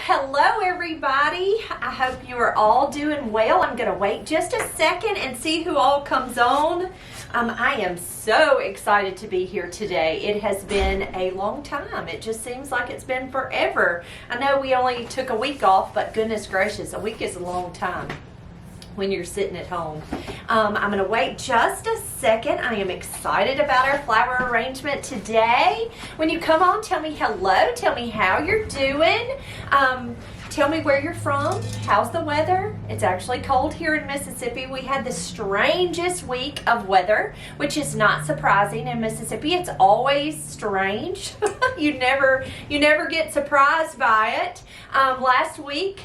Hello everybody. I hope you are all doing well. I'm going to wait just a second and see who all comes on. I am so excited to be here today. It has been a long time. It just seems like it's been forever. I know we only took a week off, but goodness gracious, a week is a long time when you're sitting at home. I'm going to wait just a second. I am excited about our flower arrangement today. When you come on, tell me hello. Tell me how you're doing. Tell me where you're from. How's the weather? It's actually cold here in Mississippi. We had the strangest week of weather, which is not surprising in Mississippi. It's always strange. You never get surprised by it. Last week,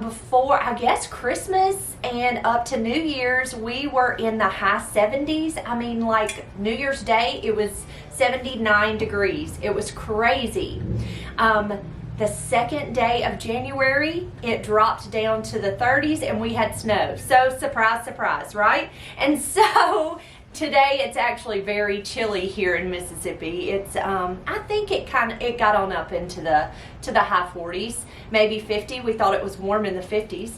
before, I guess, Christmas and up to New Year's, we were in the high 70s. I mean, like New Year's Day, it was 79 degrees. It was crazy. The second day of January, it dropped down to the 30s and we had snow. So surprise, surprise, right? And so today it's actually very chilly here in Mississippi. It's I think it got on up into the high 40s, maybe 50. We thought it was warm in the 50s.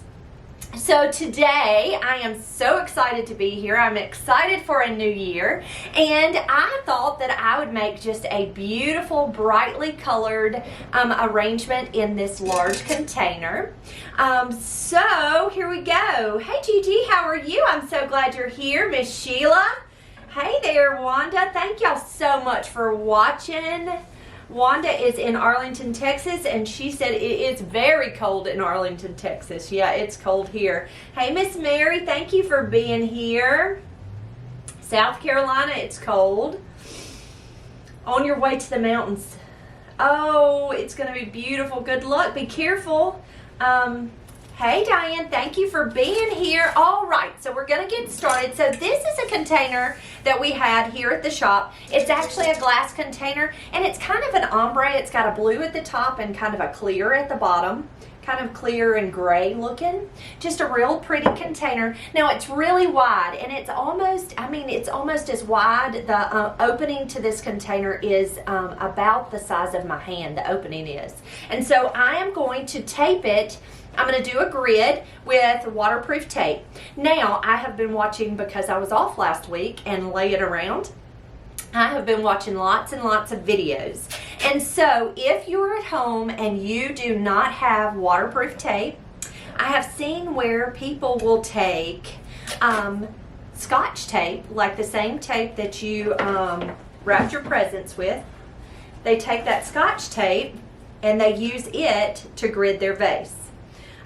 So today I am so excited to be here. I'm excited for a new year, and I thought that I would make just a beautiful, brightly colored arrangement in this large container. So here we go. Hey Gigi, how are you? I'm so glad you're here. Miss Sheila. Hey there, Wanda. Thank y'all so much for watching. Wanda is in Arlington, Texas, and she said it is very cold in Arlington, Texas. Yeah, it's cold here. Hey, Miss Mary, thank you for being here. South Carolina, it's cold. On your way to the mountains. Oh, it's going to be beautiful. Good luck. Be careful. Hey Diane, thank you for being here. All right, so we're gonna get started. So this is a container that we had here at the shop. It's actually a glass container, and it's kind of an ombre. It's got a blue at the top and kind of a clear at the bottom, kind of clear and gray looking. Just a real pretty container. Now it's really wide, and it's almost as wide. The opening to this container is about the size of my hand, the opening is. And so I am going to tape it. I'm going to do a grid with waterproof tape. Now, I have been watching, because I was off last week and lay it around, I have been watching lots and lots of videos. And so, if you're at home and you do not have waterproof tape, I have seen where people will take Scotch tape, like the same tape that you wrapped your presents with. They take that Scotch tape and they use it to grid their vase.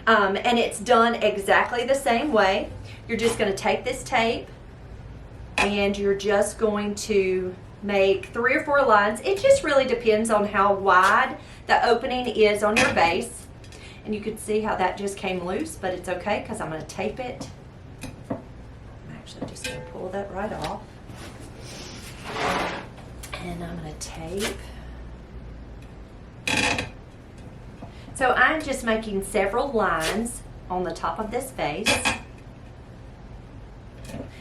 And it's done exactly the same way. You're just going to take this tape and you're just going to make 3 or 4 lines. It just really depends on how wide the opening is on your vase. And you can see how that just came loose, but it's okay because I'm going to tape it. I'm actually just going to pull that right off. And I'm going to tape. So I'm just making several lines on the top of this vase.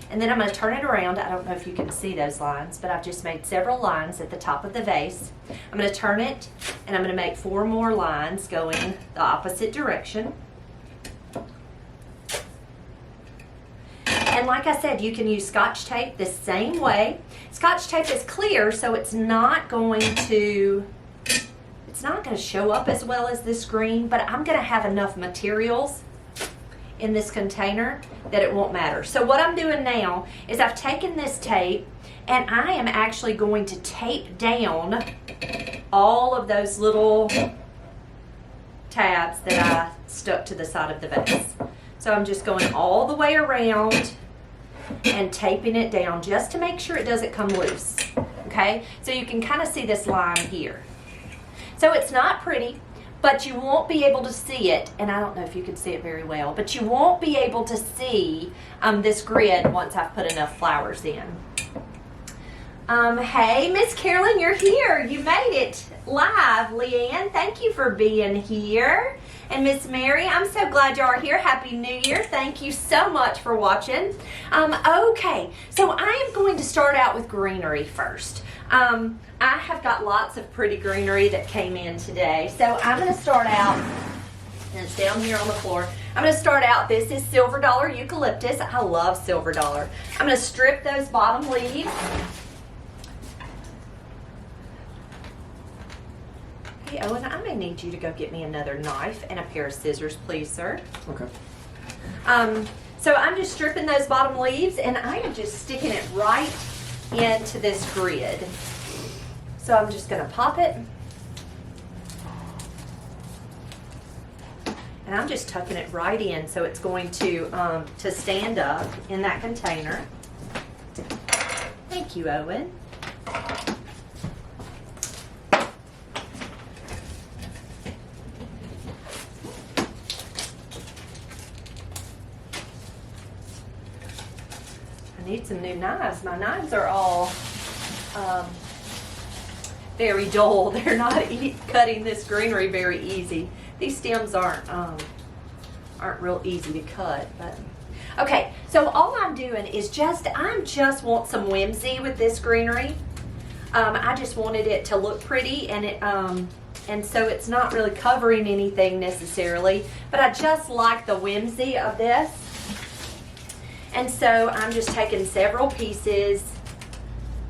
And then I'm going to turn it around. I don't know if you can see those lines, but I've just made several lines at the top of the vase. I'm going to turn it, and I'm going to make 4 more lines going the opposite direction. And like I said, you can use Scotch tape the same way. Scotch tape is clear, so it's not going to show up as well as this green, but I'm going to have enough materials in this container that it won't matter. So what I'm doing now is I've taken this tape and I am actually going to tape down all of those little tabs that I stuck to the side of the vase. So I'm just going all the way around and taping it down just to make sure it doesn't come loose. Okay, so you can kind of see this line here. So it's not pretty, but you won't be able to see it, and I don't know if you can see it very well, but you won't be able to see this grid once I've put enough flowers in. Hey, Miss Carolyn, you're here. You made it live. Leanne, thank you for being here. And Miss Mary, I'm so glad you are here. Happy New Year. Thank you so much for watching. Okay, so I am going to start out with greenery first. I have got lots of pretty greenery that came in today. So I'm going to start out And it's down here on the floor. I'm going to start out, this is Silver Dollar Eucalyptus. I love Silver Dollar. I'm going to strip those bottom leaves. Hey, Owen, I may need you to go get me another knife and a pair of scissors, please, sir. Okay. So I'm just stripping those bottom leaves, and I am just sticking it right into this grid. So I'm just going to pop it. And I'm just tucking it right in so it's going to stand up in that container. Thank you, Owen. I need some new knives. My knives are all very dull. They're not cutting this greenery very easy. These stems aren't real easy to cut, but okay. So all I'm doing is I just want some whimsy with this greenery. I just wanted it to look pretty, and and so it's not really covering anything necessarily, but I just like the whimsy of this. And so I'm just taking several pieces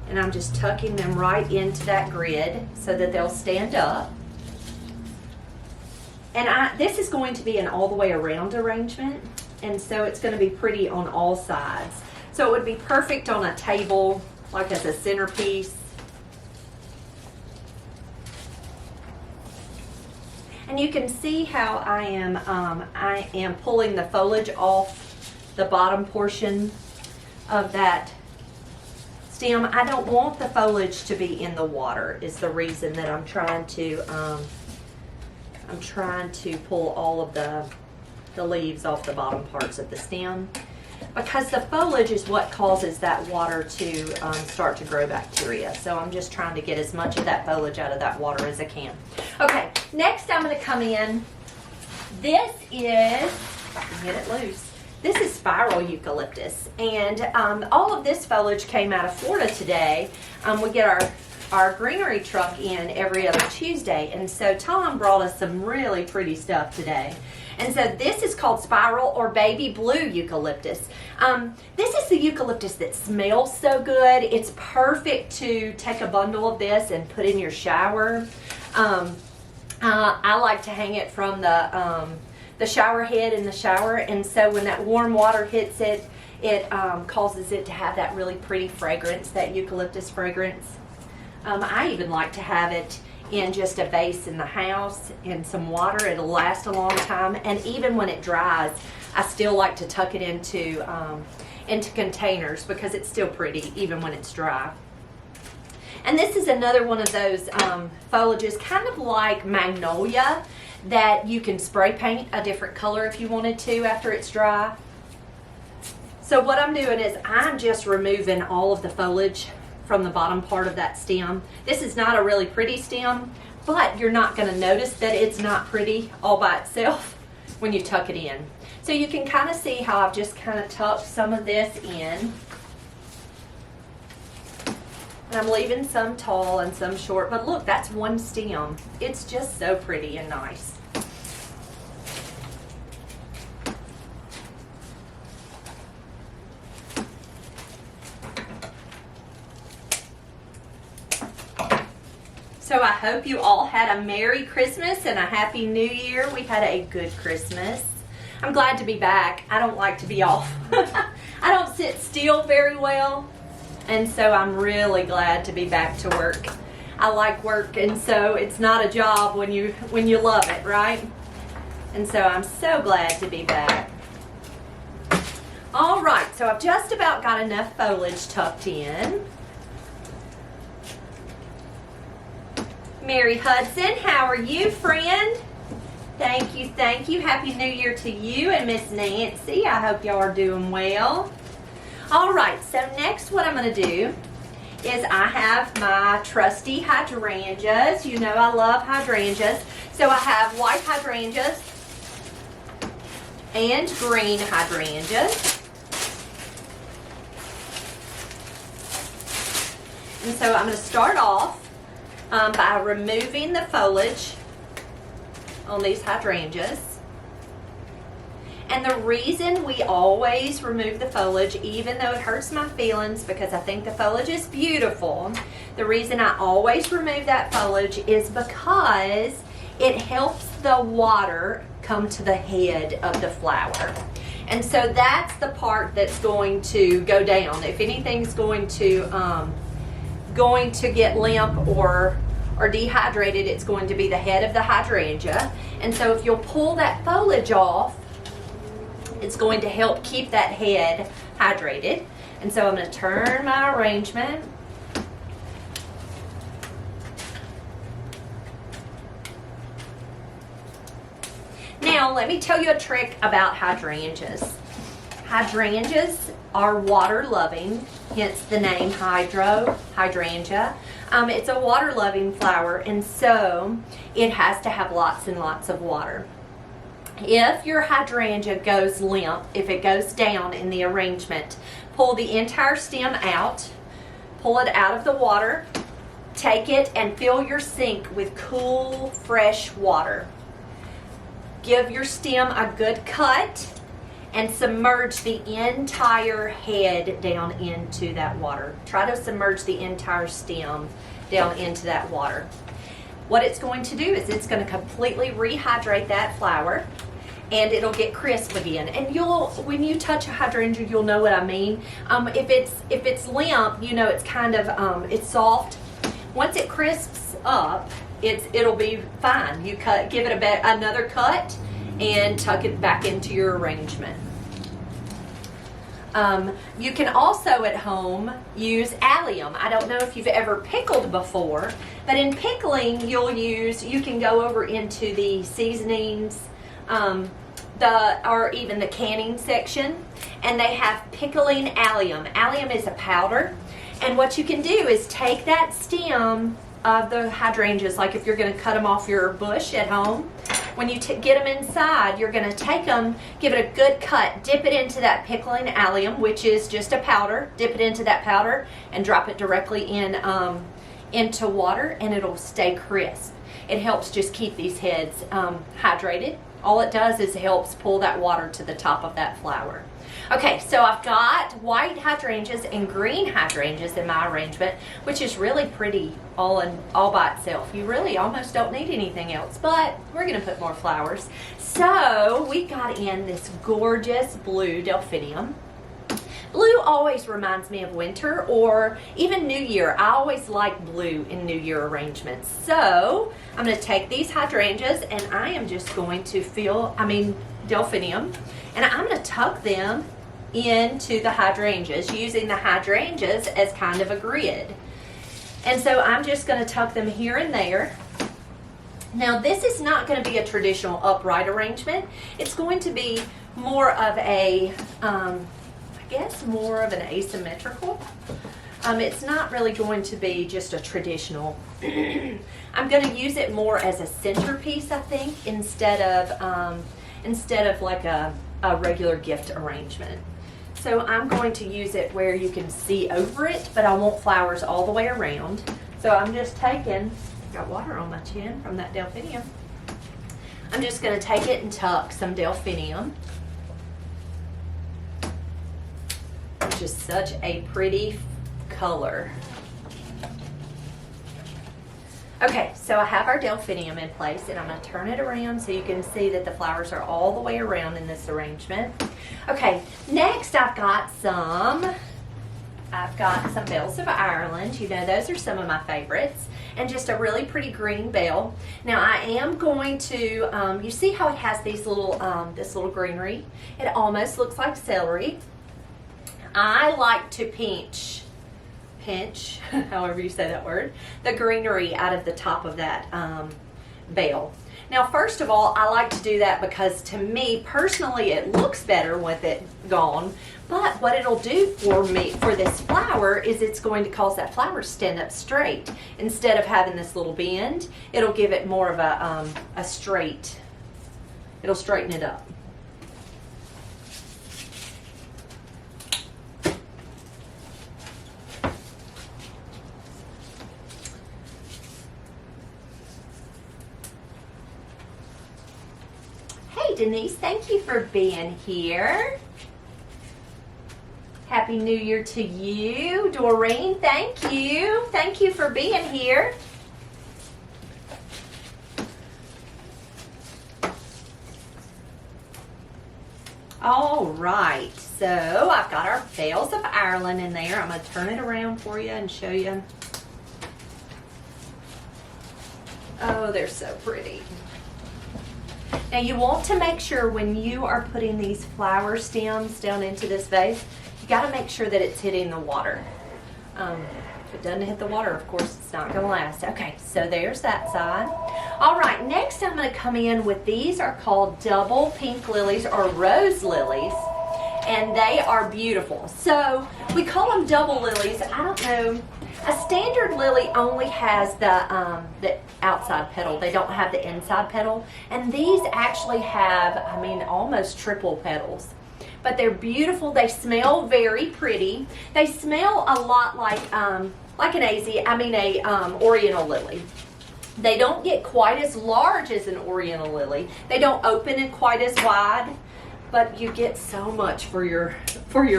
and I'm just tucking them right into that grid so that they'll stand up. And this is going to be an all the way around arrangement, and so it's going to be pretty on all sides. So it would be perfect on a table, like as a centerpiece. And you can see how I am pulling the foliage off the bottom portion of that stem. I don't want the foliage to be in the water, is the reason that I'm trying to pull all of the leaves off the bottom parts of the stem, because the foliage is what causes that water to start to grow bacteria. So I'm just trying to get as much of that foliage out of that water as I can. Okay, next I'm going to come in. This is, I can get it loose. This is spiral eucalyptus, and all of this foliage came out of Florida today. We get our greenery truck in every other Tuesday, and so Tom brought us some really pretty stuff today. And so this is called spiral or baby blue eucalyptus. This is the eucalyptus that smells so good. It's perfect to take a bundle of this and put in your shower. I like to hang it from the shower head in the shower, and so when that warm water hits it, it causes it to have that really pretty fragrance, that eucalyptus fragrance. I even like to have it in just a vase in the house in some water. It'll last a long time, and even when it dries, I still like to tuck it into containers because it's still pretty even when it's dry. And this is another one of those foliages, kind of like magnolia, that you can spray paint a different color if you wanted to after it's dry. So what I'm doing is I'm just removing all of the foliage from the bottom part of that stem. This is not a really pretty stem, but you're not going to notice that it's not pretty all by itself when you tuck it in. So you can kind of see how I've just kind of tucked some of this in. And I'm leaving some tall and some short, but look, that's one stem. It's just so pretty and nice. So I hope you all had a Merry Christmas and a Happy New Year. We had a good Christmas. I'm glad to be back. I don't like to be off. I don't sit still very well, and so I'm really glad to be back to work. I like work, and so it's not a job when you love it, right? And so I'm so glad to be back. All right, so I've just about got enough foliage tucked in. Mary Hudson, how are you, friend? Thank you, thank you. Happy New Year to you and Miss Nancy. I hope y'all are doing well. All right, so next what I'm going to do is I have my trusty hydrangeas. You know I love hydrangeas. So I have white hydrangeas and green hydrangeas. And so I'm going to start off by removing the foliage on these hydrangeas. And the reason we always remove the foliage, even though it hurts my feelings because I think the foliage is beautiful, the reason I always remove that foliage is because it helps the water come to the head of the flower. And so that's the part that's going to go down. If anything's going to get limp or dehydrated, it's going to be the head of the hydrangea. And so if you'll pull that foliage off, it's going to help keep that head hydrated. And so I'm going to turn my arrangement. Now, let me tell you a trick about hydrangeas. Hydrangeas are water-loving, hence the name hydrangea. It's a water-loving flower, and so it has to have lots and lots of water. If your hydrangea goes limp, if it goes down in the arrangement, pull the entire stem out, pull it out of the water, take it and fill your sink with cool, fresh water. Give your stem a good cut and submerge the entire head down into that water. Try to submerge the entire stem down into that water. What it's going to do is it's going to completely rehydrate that flower, and it'll get crisp again. And when you touch a hydrangea, you'll know what I mean. If it's limp, you know it's kind of it's soft. Once it crisps up, it'll be fine. You give it another cut, and tuck it back into your arrangement. You can also at home use allium. I don't know if you've ever pickled before, but in pickling you can go over into the seasonings, or even the canning section, and they have pickling allium. Allium is a powder, and what you can do is take that stem of the hydrangeas, like if you're going to cut them off your bush at home, when you get them inside, you're going to take them, give it a good cut, dip it into that pickling allium, which is just a powder, dip it into that powder and drop it directly into water, and it'll stay crisp. It helps just keep these heads hydrated. All it does is it helps pull that water to the top of that flower. Okay, so I've got white hydrangeas and green hydrangeas in my arrangement, which is really pretty all by itself. You really almost don't need anything else, but we're going to put more flowers. So we got in this gorgeous blue delphinium. Blue always reminds me of winter or even New Year. I always like blue in New Year arrangements. So I'm going to take these hydrangeas and I am just going to delphinium, and I'm going to tuck them into the hydrangeas, using the hydrangeas as kind of a grid. And so I'm just going to tuck them here and there. Now this is not going to be a traditional upright arrangement. It's going to be more of a, more of an asymmetrical. It's not really going to be just a traditional. I'm going to use it more as a centerpiece, I think, instead of like a regular gift arrangement. So I'm going to use it where you can see over it, but I want flowers all the way around. So I'm just got water on my chin from that delphinium. I'm just going to take it and tuck some delphinium, which is such a pretty color. Okay, so I have our delphinium in place, and I'm going to turn it around so you can see that the flowers are all the way around in this arrangement. Okay, next I've got some bells of Ireland. You know, those are some of my favorites, and just a really pretty green bell. Now I am going to, you see how it has these little, this little greenery? It almost looks like celery. I like to pinch, however you say that word, the greenery out of the top of that bell. Now, first of all, I like to do that because to me, personally, it looks better with it gone. But what it'll do for me, for this flower, is it's going to cause that flower to stand up straight. Instead of having this little bend, it'll give it more of a straight, it'll straighten it up. Denise, thank you for being here. Happy New Year to you. Doreen, thank you. Thank you for being here. All right, so I've got our Bales of Ireland in there. I'm going to turn it around for you and show you. Oh, they're so pretty. Now you want to make sure when you are putting these flower stems down into this vase, you got to make sure that it's hitting the water. If it doesn't hit the water, of course, it's not going to last. Okay, so there's that side. All right, next I'm going to come in with these are called double pink lilies or rose lilies, and they are beautiful. So we call them double lilies. I don't know. A standard lily only has the outside petal. They don't have the inside petal, and these actually have, I mean, almost triple petals. But they're beautiful. They smell very pretty. They smell a lot like an Oriental lily. They don't get quite as large as an Oriental lily. They don't open it quite as wide, but you get so much for your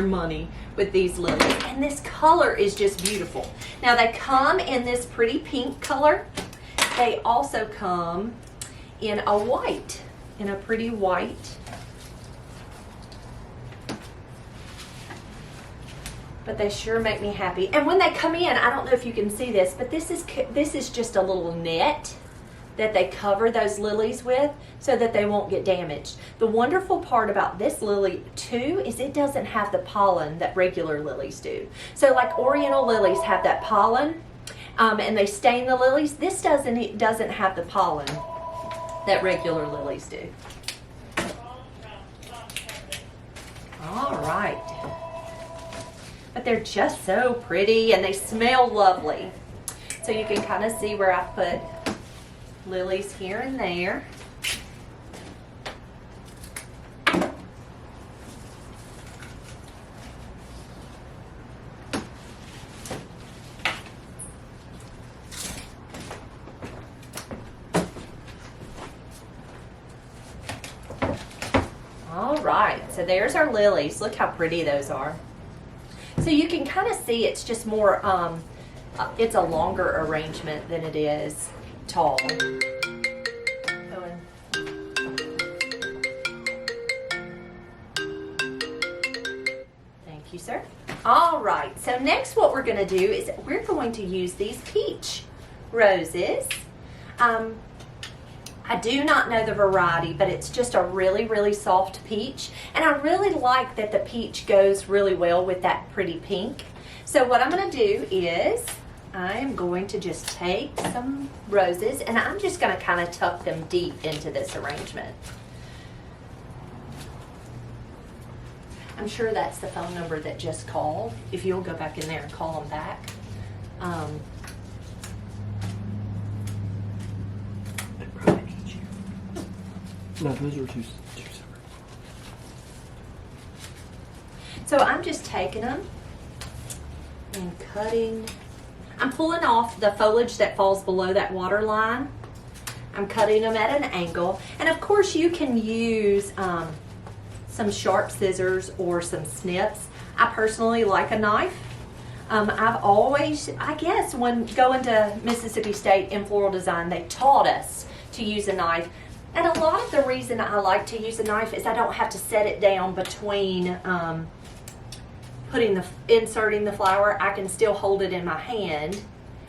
money with these lilies. And this color is just beautiful. Now they come in this pretty pink color. They also come in a white, in a pretty white. But they sure make me happy. And when they come in, I don't know if you can see this, but this is just a little net that they cover those lilies with so that they won't get damaged. The wonderful part about this lily too is it doesn't have the pollen that regular lilies do. So like Oriental lilies have that pollen and they stain the lilies. This doesn't have the pollen that regular lilies do. All right. But they're just so pretty and they smell lovely. So you can kind of see where I put lilies here and there. All right, so there's our lilies. Look how pretty those are. So you can kind of see it's just more, it's a longer arrangement than it is tall. Thank you, sir. All right, so next what we're going to do is we're going to use these peach roses. I do not know the variety, but it's just a really, really soft peach. And I really like that the peach goes really well with that pretty pink. So what I'm going to do is I am going to just take some roses and I'm just going to kind of tuck them deep into this arrangement. I'm sure that's the phone number that just called. If you'll go back in there and call them back. No, those are two separate. So I'm just taking them and cutting. I'm pulling off the foliage that falls below that water line. I'm cutting them at an angle. And of course you can use some sharp scissors or some snips. I personally like a knife. I've always, I guess when going to Mississippi State in floral design, they taught us to use a knife. And a lot of the reason I like to use a knife is I don't have to set it down between inserting the flower. I can still hold it in my hand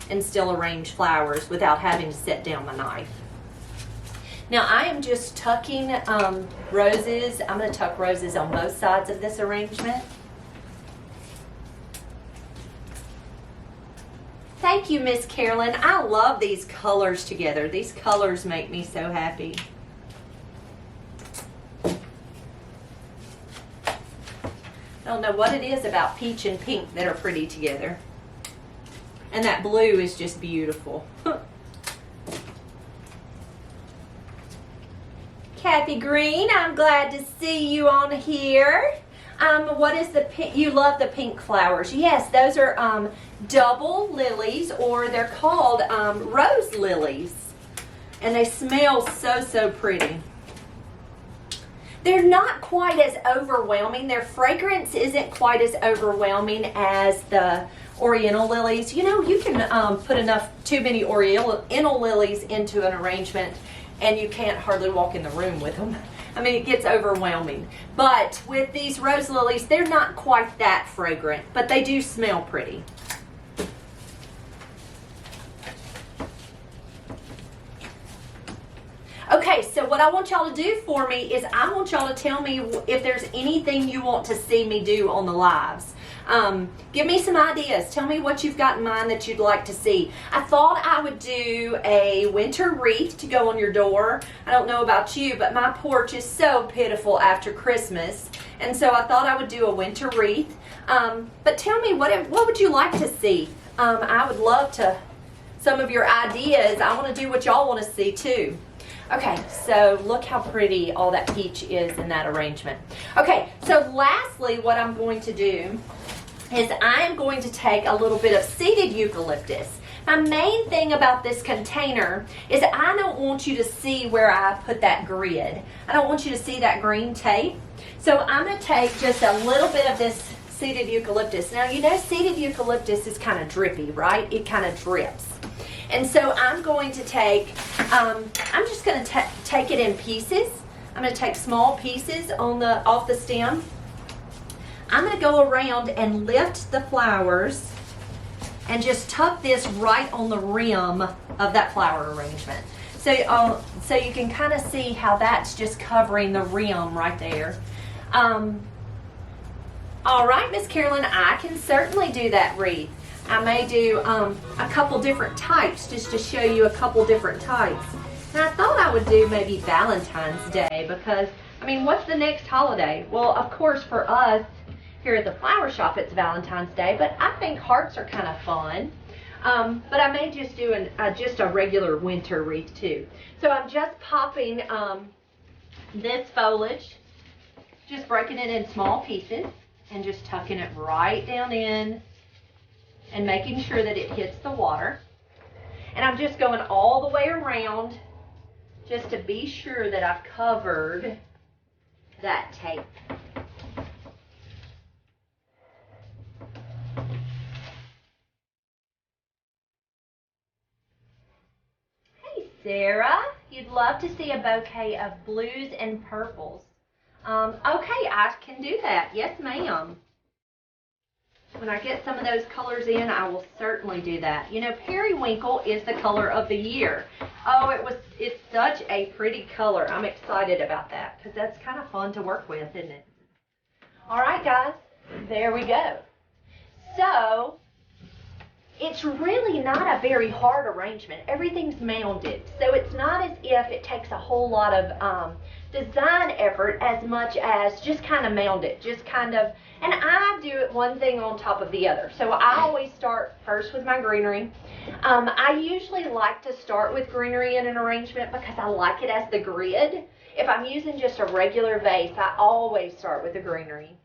and still arrange flowers without having to set down my knife. Now I am just tucking roses. I'm going to tuck roses on both sides of this arrangement. Thank you, Miss Carolyn. I love these colors together. These colors make me so happy. I don't know what it is about peach and pink that are pretty together. And that blue is just beautiful. Kathy Green, I'm glad to see you on here. What is the pink? You love the pink flowers. Yes, those are double lilies, or they're called rose lilies. And they smell so, so pretty. They're not quite as overwhelming. Their fragrance isn't quite as overwhelming as the Oriental lilies. You know, you can put too many Oriental lilies into an arrangement and you can't hardly walk in the room with them. I mean, it gets overwhelming. But with these rose lilies, they're not quite that fragrant, but they do smell pretty. Okay, so what I want y'all to do for me is I want y'all to tell me if there's anything you want to see me do on the lives. Give me some ideas. Tell me what you've got in mind that you'd like to see. I thought I would do a winter wreath to go on your door. I don't know about you, but my porch is so pitiful after Christmas. And so I thought I would do a winter wreath. But tell me, what would you like to see? I would love some of your ideas. I want to do what y'all want to see too. Okay, so look how pretty all that peach is in that arrangement. Okay, so lastly, what I'm going to do is I am going to take a little bit of seeded eucalyptus. My main thing about this container is I don't want you to see where I put that grid. I don't want you to see that green tape. So I'm going to take just a little bit of this seeded eucalyptus. Now, you know seeded eucalyptus is kind of drippy, right? It kind of drips. And so I'm going to take, I'm just going to take it in pieces. I'm going to take small pieces off the stem. I'm going to go around and lift the flowers and just tuck this right on the rim of that flower arrangement. So you can kind of see how that's just covering the rim right there. All right, Miss Carolyn, I can certainly do that wreath. I may do a couple different types just to show you a couple different types. And I thought I would do maybe Valentine's Day because, I mean, what's the next holiday? Well, of course, for us here at the flower shop, it's Valentine's Day, but I think hearts are kind of fun. But I may just do just a regular winter wreath too. So I'm just popping this foliage, just breaking it in small pieces and just tucking it right down in and making sure that it hits the water. And I'm just going all the way around just to be sure that I've covered that tape. Hey Sarah, you'd love to see a bouquet of blues and purples. Okay, I can do that. Yes, ma'am. When I get some of those colors in, I will certainly do that. You know, periwinkle is the color of the year. Oh, it's such a pretty color. I'm excited about that because that's kind of fun to work with, isn't it? All right, guys, there we go. So, it's really not a very hard arrangement. Everything's mounded, so it's not as if it takes a whole lot of design effort as much as just kind of mound it, just kind of. And I do it one thing on top of the other. So I always start first with my greenery. I usually like to start with greenery in an arrangement because I like it as the grid. If I'm using just a regular vase, I always start with the greenery.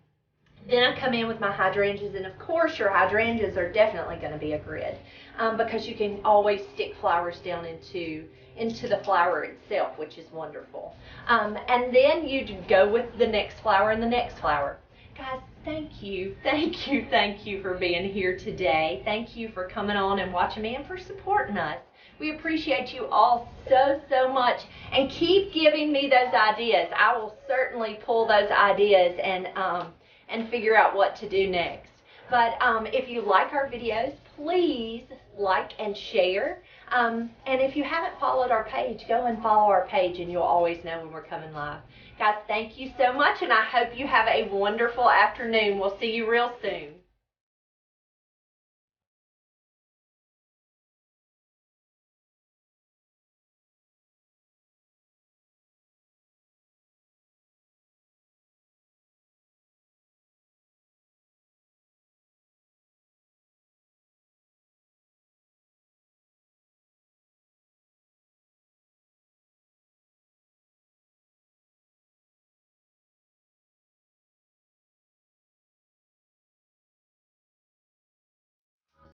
Then I come in with my hydrangeas, and of course your hydrangeas are definitely going to be a grid because you can always stick flowers down into the flower itself, which is wonderful. And then you go with the next flower and the next flower. Guys, thank you for being here today. Thank you for coming on and watching me and for supporting us. We appreciate you all so much, and keep giving me those ideas. I will certainly pull those ideas and figure out what to do next. But if you like our videos, please like and share. And if you haven't followed our page, go and follow our page and you'll always know when we're coming live. Guys, thank you so much, and I hope you have a wonderful afternoon. We'll see you real soon.